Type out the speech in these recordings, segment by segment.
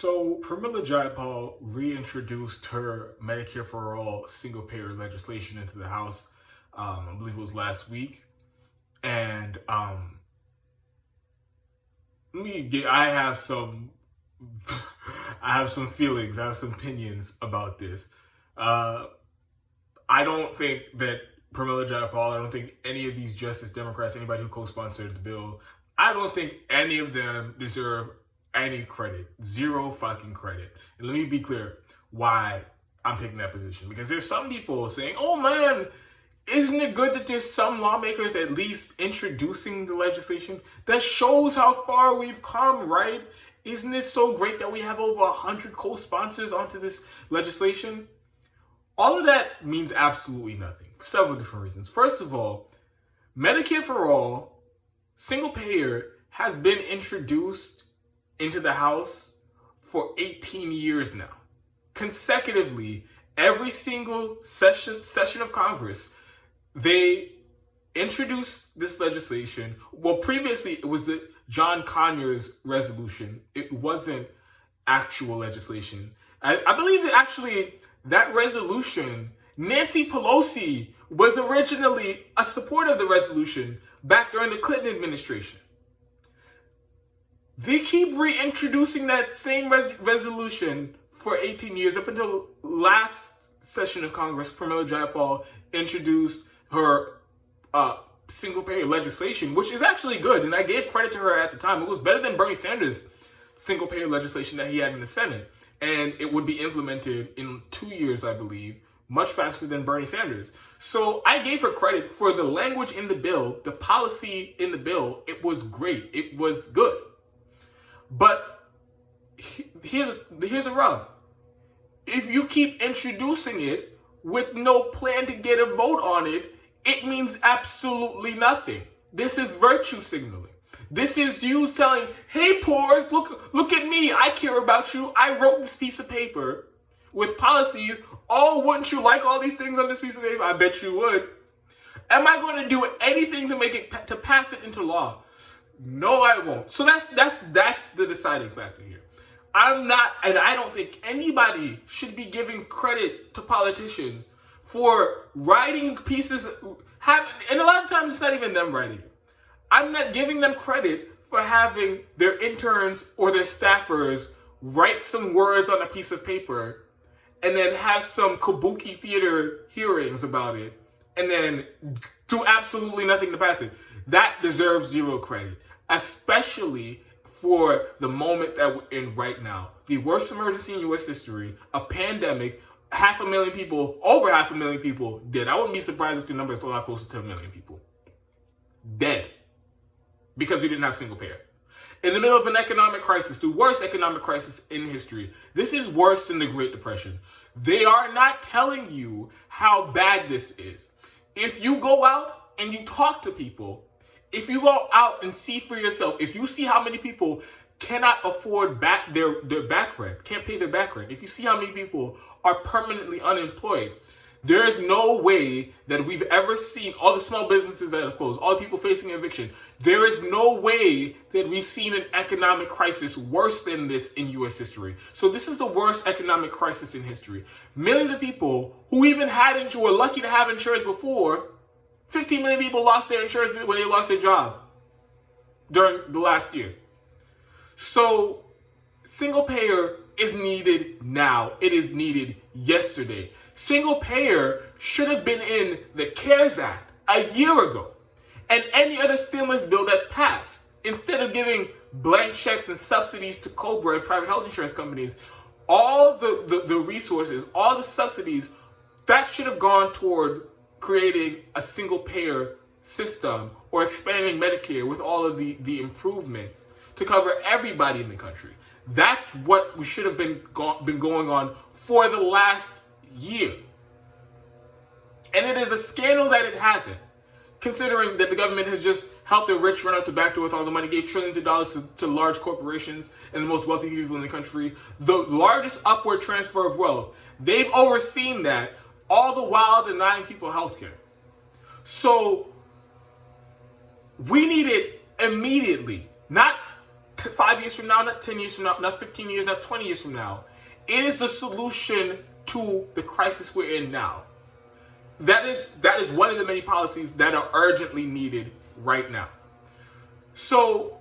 So, Pramila Jayapal reintroduced her Medicare for All single payer legislation into the House. I believe it was last week. And I have some, I have some feelings, I have some opinions about this. Uh, I don't think that Pramila Jayapal, I don't think any of these Justice Democrats, anybody who co-sponsored the bill, I don't think any of them deserve any credit. Zero fucking credit. And let me be clear why I'm taking that position. Because there's some people saying, oh man, isn't it good that there's some lawmakers at least introducing the legislation? That shows how far we've come, right? Isn't it so great that we have over 100 co-sponsors onto this legislation? All of that means absolutely nothing for several different reasons. First of all, Medicare for All, single payer, has been introduced into the House for 18 years now. Consecutively, every single session of Congress, they introduced this legislation. Well, previously it was the John Conyers resolution. It wasn't actual legislation. I believe that actually that resolution, Nancy Pelosi was originally a supporter of the resolution back during the Clinton administration. They keep reintroducing that same resolution for 18 years up until last session of Congress. Pramila Jayapal introduced her single-payer legislation, which is actually good, and I gave credit to her at the time. It was better than Bernie Sanders' single-payer legislation that he had in the Senate, and it would be implemented in 2 years, I believe, much faster than Bernie Sanders. So I gave her credit for the language in the bill, the policy in the bill. It was great. It was good. But here's a rub. If you keep introducing it with no plan to get a vote on it, it means absolutely nothing. This is virtue signaling. This is you telling, hey, poors, look at me. I care about you. I wrote this piece of paper with policies. Oh, wouldn't you like all these things on this piece of paper? I bet you would. Am I going to do anything to make it to pass it into law? No, I won't. So that's the deciding factor here. I'm not, and I don't think anybody should be giving credit to politicians for writing pieces, and a lot of times it's not even them writing it. I'm not giving them credit for having their interns or their staffers write some words on a piece of paper and then have some kabuki theater hearings about it and then do absolutely nothing to pass it. That deserves zero credit, especially for the moment that we're in right now. The worst emergency in U.S. history, a pandemic, 500,000 people, over 500,000 people dead. I wouldn't be surprised if the number is a lot closer to 1 million people dead because we didn't have single payer. In the middle of an economic crisis, the worst economic crisis in history. This is worse than the Great Depression. They are not telling you how bad this is. If you go out and you talk to people, if you go out and see for yourself, if you see how many people cannot afford their back rent, can't pay their back rent, if you see how many people are permanently unemployed, there is no way that we've ever seen all the small businesses that have closed, all the people facing eviction. There is no way that we've seen an economic crisis worse than this in U.S. history. So this is the worst economic crisis in history. Millions of people who even had insurance, were lucky to have insurance before, 15 million people lost their insurance when they lost their job during the last year. So single payer is needed now. It is needed yesterday. Single payer should have been in the CARES Act a year ago and any other stimulus bill that passed. Instead of giving blank checks and subsidies to COBRA and private health insurance companies, all the resources, all the subsidies, that should have gone towards creating a single payer system or expanding Medicare with all of the improvements to cover everybody in the country. That's what we should have been going on for the last year. And it is a scandal that it hasn't, considering that the government has just helped the rich run out the back door with all the money, gave trillions of dollars to large corporations and the most wealthy people in the country, the largest upward transfer of wealth. They've overseen that, all the while denying people health care. So we need it immediately, not 5 years from now, not 10 years from now, not 15 years, not 20 years from now. It is the solution to the crisis we're in now. That is one of the many policies that are urgently needed right now. So,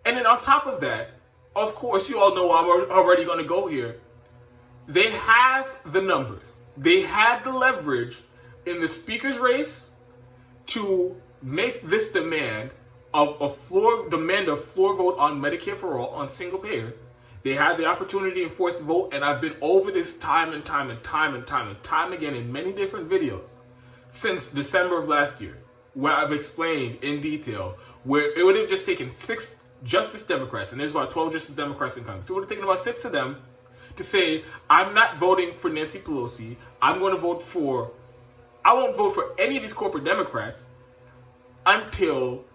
and then on top of that, of course, you all know I'm already going to go here. They have the numbers. They had the leverage in the speaker's race to make this demand of a floor vote on Medicare for all, on single payer. They had the opportunity to enforce the vote, and I've been over this time and time again in many different videos since December of last year, where I've explained in detail where it would have just taken 6 Justice Democrats, and there's about 12 Justice Democrats in Congress. It would have taken about 6 of them to say, I'm not voting for Nancy Pelosi. I won't vote for any of these corporate Democrats until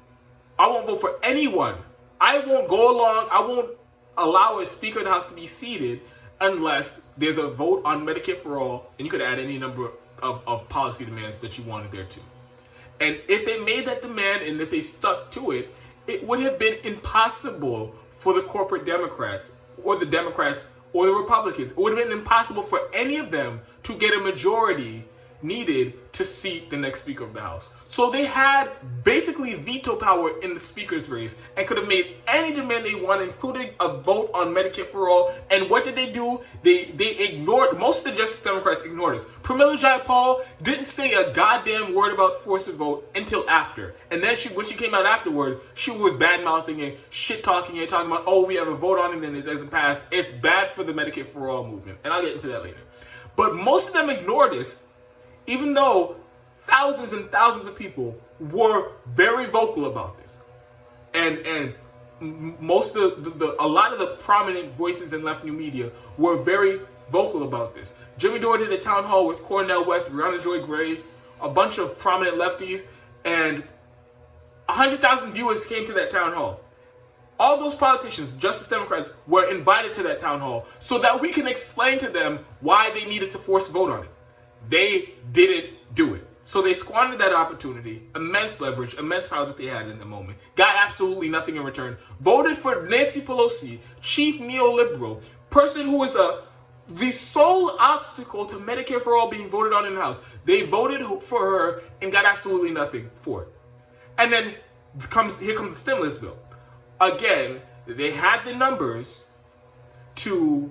I won't vote for anyone. I won't go along. I won't allow a Speaker of the House to be seated unless there's a vote on Medicare for all, and you could add any number of policy demands that you wanted there too. And if they made that demand and if they stuck to it, it would have been impossible for the corporate Democrats or the Democrats or the Republicans. It would have been impossible for any of them to get a majority needed to seat the next Speaker of the House. So they had basically veto power in the Speaker's race and could have made any demand they wanted, including a vote on Medicare for all. And what did they do? They ignored, most of the Justice Democrats ignored this. Pramila Jayapal didn't say a goddamn word about forced vote until after. And then when she came out afterwards, she was bad-mouthing and shit-talking and talking about, oh, we have a vote on it and it doesn't pass. It's bad for the Medicare for all movement. And I'll get into that later. But most of them ignored this, even though thousands and thousands of people were very vocal about this. And most of a lot of the prominent voices in left new media were very vocal about this. Jimmy Dore did a town hall with Cornel West, Brianna Joy Gray, a bunch of prominent lefties, and 100,000 viewers came to that town hall. All those politicians, Justice Democrats, were invited to that town hall so that we can explain to them why they needed to force vote on it. They didn't do it. So they squandered that opportunity, immense leverage, immense power that they had in the moment, got absolutely nothing in return, voted for Nancy Pelosi, chief neoliberal, person who was the sole obstacle to Medicare for all being voted on in the House. They voted for her and got absolutely nothing for it. And then here comes the stimulus bill. Again, they had the numbers to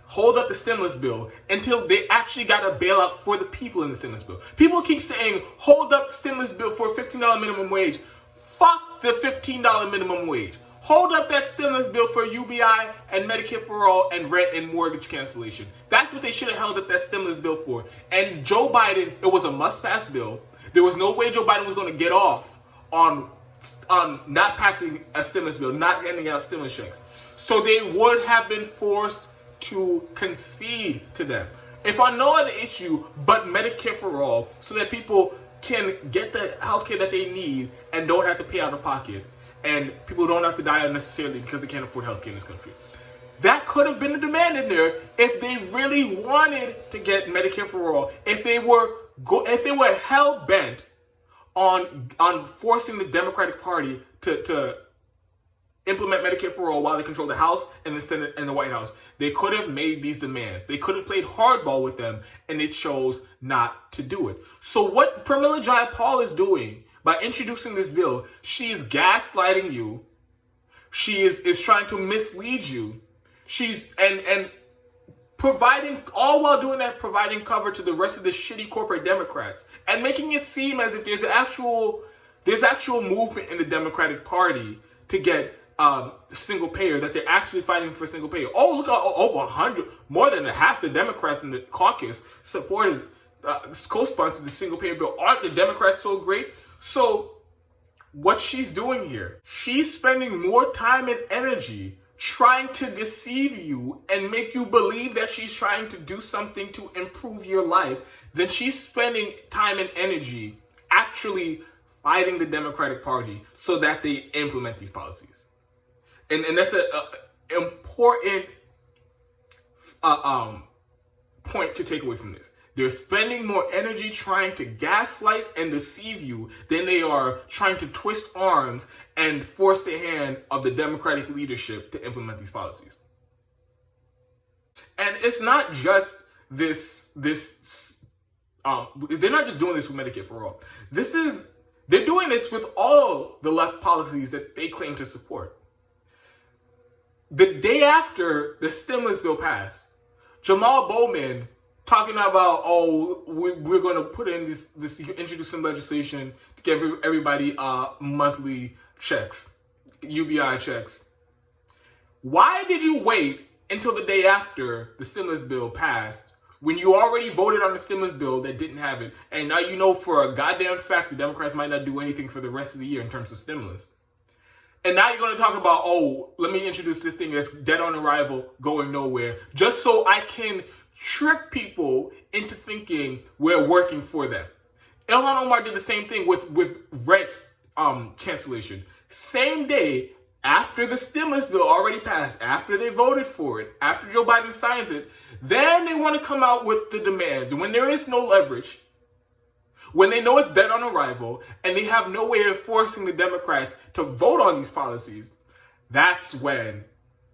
hold up the stimulus bill until they actually got a bailout for the people in the stimulus bill. People keep saying, hold up the stimulus bill for a $15 minimum wage. Fuck the $15 minimum wage. Hold up that stimulus bill for UBI and Medicare for all and rent and mortgage cancellation. That's what they should have held up that stimulus bill for. And Joe Biden, it was a must-pass bill. There was no way Joe Biden was going to get off on not passing a stimulus bill, not handing out stimulus checks. So they would have been forced to concede to them. If on no other issue but Medicare for all, so that people can get the healthcare that they need and don't have to pay out of pocket, and people don't have to die unnecessarily because they can't afford healthcare in this country. That could have been a demand in there if they really wanted to get Medicare for all. If they were hell bent on forcing the Democratic Party to implement Medicare for all while they control the House and the Senate and the White House, they could have made these demands. They could have played hardball with them, and they chose not to do it. So what Pramila Jayapal is doing by introducing this bill, she is gaslighting you. She is trying to mislead you. She's and providing, all while doing that, providing cover to the rest of the shitty corporate Democrats and making it seem as if there's actual movement in the Democratic Party to get single payer, that they're actually fighting for single payer. Oh, look, over 100, more than half the Democrats in the caucus supported, co-sponsored the single payer bill. Aren't the Democrats so great? So what she's doing here, she's spending more time and energy trying to deceive you and make you believe that she's trying to do something to improve your life than she's spending time and energy actually fighting the Democratic Party so that they implement these policies. And that's an important point to take away from this. They're spending more energy trying to gaslight and deceive you than they are trying to twist arms and force the hand of the Democratic leadership to implement these policies. And it's not just they're not just doing this with Medicare for all. They're doing this with all the left policies that they claim to support. The day after the stimulus bill passed, Jamal Bowman talking about, we're going to put in introduce some legislation to give everybody monthly checks, UBI checks. Why did you wait until the day after the stimulus bill passed when you already voted on the stimulus bill that didn't have it? And now you know for a goddamn fact the Democrats might not do anything for the rest of the year in terms of stimulus. And now you're going to talk about, let me introduce this thing that's dead on arrival, going nowhere, just so I can trick people into thinking we're working for them. Ilhan Omar did the same thing with rent cancellation. Same day after the stimulus bill already passed, after they voted for it, after Joe Biden signs it, then they want to come out with the demands. And when there is no leverage, when they know it's dead on arrival, and they have no way of forcing the Democrats to vote on these policies, that's when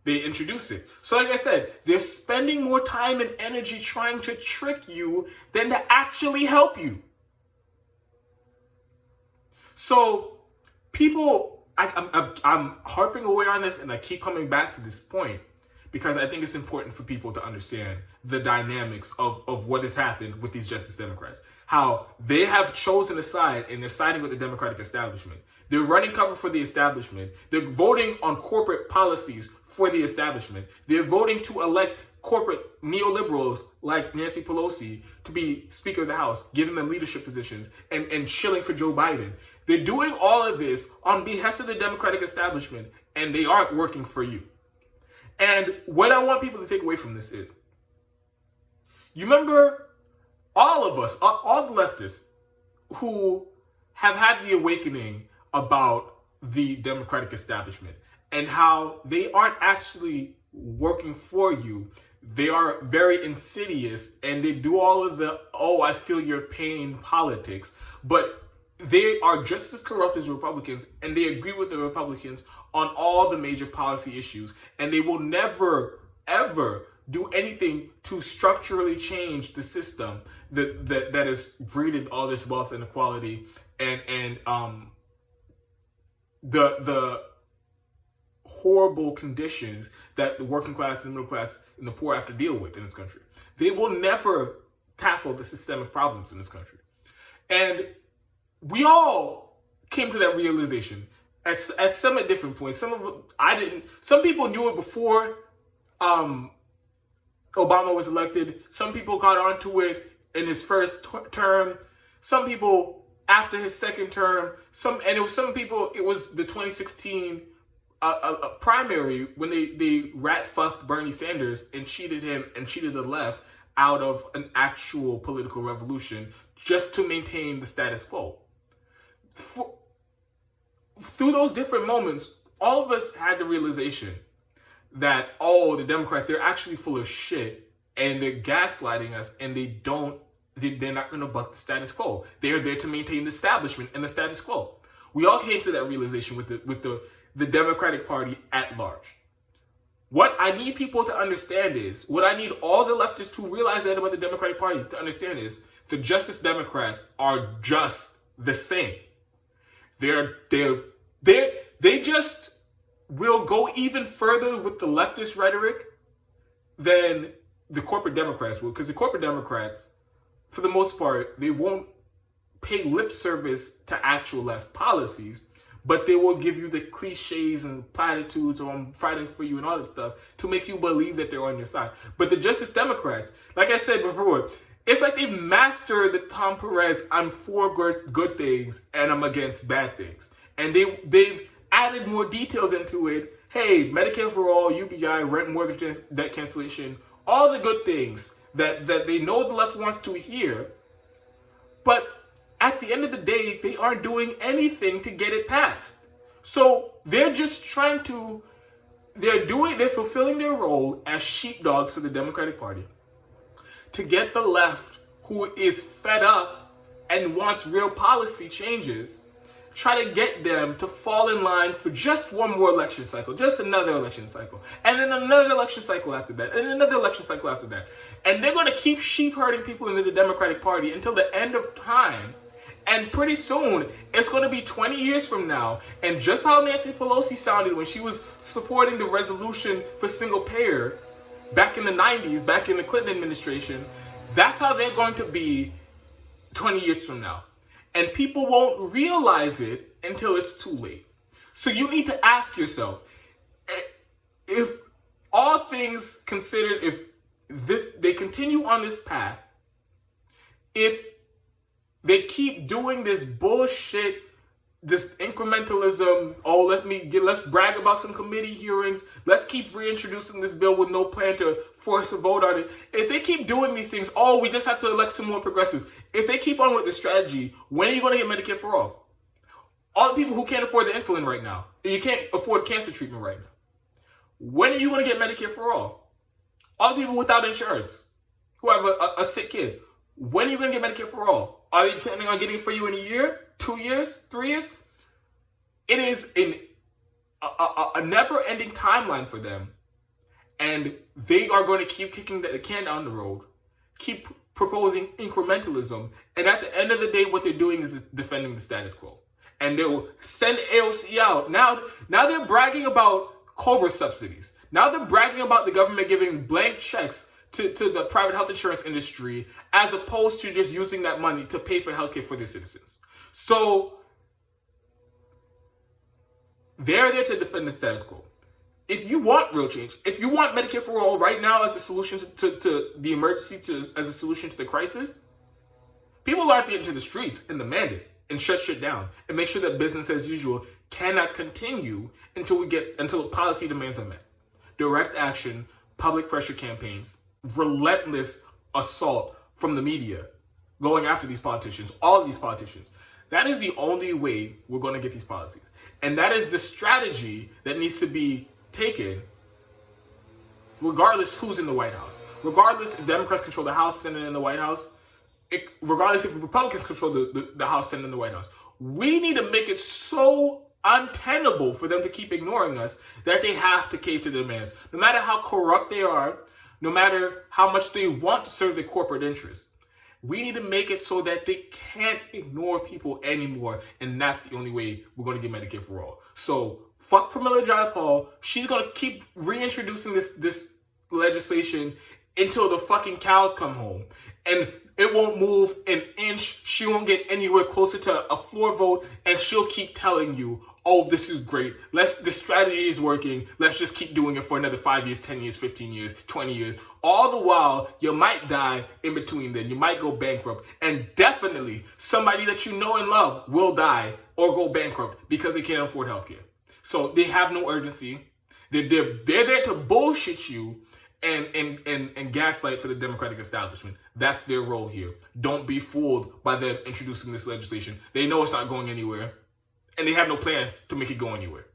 they introduce it. So like I said, they're spending more time and energy trying to trick you than to actually help you. So people, I'm harping away on this, and I keep coming back to this point because I think it's important for people to understand the dynamics of what has happened with these Justice Democrats. How they have chosen a side and they're siding with the Democratic establishment. They're running cover for the establishment. They're voting on corporate policies for the establishment. They're voting to elect corporate neoliberals like Nancy Pelosi to be Speaker of the House, giving them leadership positions and shilling for Joe Biden. They're doing all of this on behest of the Democratic establishment, and they aren't working for you. And what I want people to take away from this is, you remember all of us, all the leftists who have had the awakening about the Democratic establishment and how they aren't actually working for you. They are very insidious and they do all of the, I feel your pain politics, but they are just as corrupt as Republicans, and they agree with the Republicans on all the major policy issues, and they will never, ever do anything to structurally change the system that has breeded all this wealth inequality and the horrible conditions that the working class, the middle class, and the poor have to deal with in this country. They will never tackle the systemic problems in this country. And we all came to that realization at some at different points. Some people knew it before Obama was elected. Some people got onto it in his first term. Some people after his second term. Some people, it was the 2016 primary when they rat-fucked Bernie Sanders and cheated him and cheated the left out of an actual political revolution just to maintain the status quo. Through those different moments, all of us had the realization that, the Democrats, they're actually full of shit and they're gaslighting us, and they're not going to buck the status quo. They're there to maintain the establishment and the status quo. We all came to that realization with the Democratic Party at large. What I need people to understand is, what I need all the leftists to realize that about the Democratic Party to understand is, the Justice Democrats are just the same. They just will go even further with the leftist rhetoric than the corporate Democrats will, because the corporate Democrats, for the most part, they won't pay lip service to actual left policies, but they will give you the cliches and platitudes, or I'm fighting for you and all that stuff, to make you believe that they're on your side. But the Justice Democrats, like I said before, it's like they've mastered the Tom Perez, I'm for good things and I'm against bad things. And they've added more details into it. Hey, Medicare for all, UBI, rent mortgage debt cancellation, all the good things that they know the left wants to hear. But at the end of the day, they aren't doing anything to get it passed. So they're just they're fulfilling their role as sheepdogs for the Democratic Party to get the left, who is fed up and wants real policy changes, try to get them to fall in line for just one more election cycle, just another election cycle, and then another election cycle after that, and another election cycle after that. And they're going to keep sheep herding people into the Democratic Party until the end of time. And pretty soon, it's going to be 20 years from now. And just how Nancy Pelosi sounded when she was supporting the resolution for single payer back in the 90s, back in the Clinton administration, that's how they're going to be 20 years from now. And people won't realize it until it's too late. So you need to ask yourself, if all things considered, if they continue on this path, if they keep doing this bullshit, this incrementalism, let's brag about some committee hearings, let's keep reintroducing this bill with no plan to force a vote on it. If they keep doing these things, we just have to elect some more progressives. If they keep on with this strategy, when are you going to get Medicare for all? All the people who can't afford the insulin right now, you can't afford cancer treatment right now. When are you going to get Medicare for all? All the people without insurance, who have a sick kid, when are you going to get Medicare for all? Are they planning on getting it for you in a year, 2 years, 3 years? It is a never-ending timeline for them. And they are going to keep kicking the can down the road, keep proposing incrementalism. And at the end of the day, what they're doing is defending the status quo. And they will send AOC out. Now they're bragging about COBRA subsidies. Now they're bragging about the government giving blank checks to the private health insurance industry, as opposed to just using that money to pay for healthcare for their citizens. So they're there to defend the status quo. If you want real change, if you want Medicare for all right now as a solution to the emergency, as a solution to the crisis, people are to get into the streets and demand it and shut shit down and make sure that business as usual cannot continue until policy demands are met. Direct action, public pressure campaigns, relentless assault from the media going after these politicians, all of these politicians. That is the only way we're going to get these policies. And that is the strategy that needs to be taken regardless who's in the White House. Regardless if Democrats control the House, Senate, and the White House. Regardless if Republicans control the House, Senate, and the White House. We need to make it so untenable for them to keep ignoring us that they have to cave to the demands. No matter how corrupt they are, no matter how much they want to serve their corporate interests, we need to make it so that they can't ignore people anymore. And that's the only way we're going to get Medicare for all. So fuck Pramila Jayapal. She's going to keep reintroducing this legislation until the fucking cows come home. And it won't move an inch. She won't get anywhere closer to a floor vote. And she'll keep telling you, oh, this is great. This strategy is working. Let's just keep doing it for another 5 years, 10 years, 15 years, 20 years. All the while, you might die in between then. You might go bankrupt. And definitely, somebody that you know and love will die or go bankrupt because they can't afford healthcare. So they have no urgency. They're there to bullshit you and gaslight for the Democratic establishment. That's their role here. Don't be fooled by them introducing this legislation. They know it's not going anywhere. And they have no plans to make it go anywhere.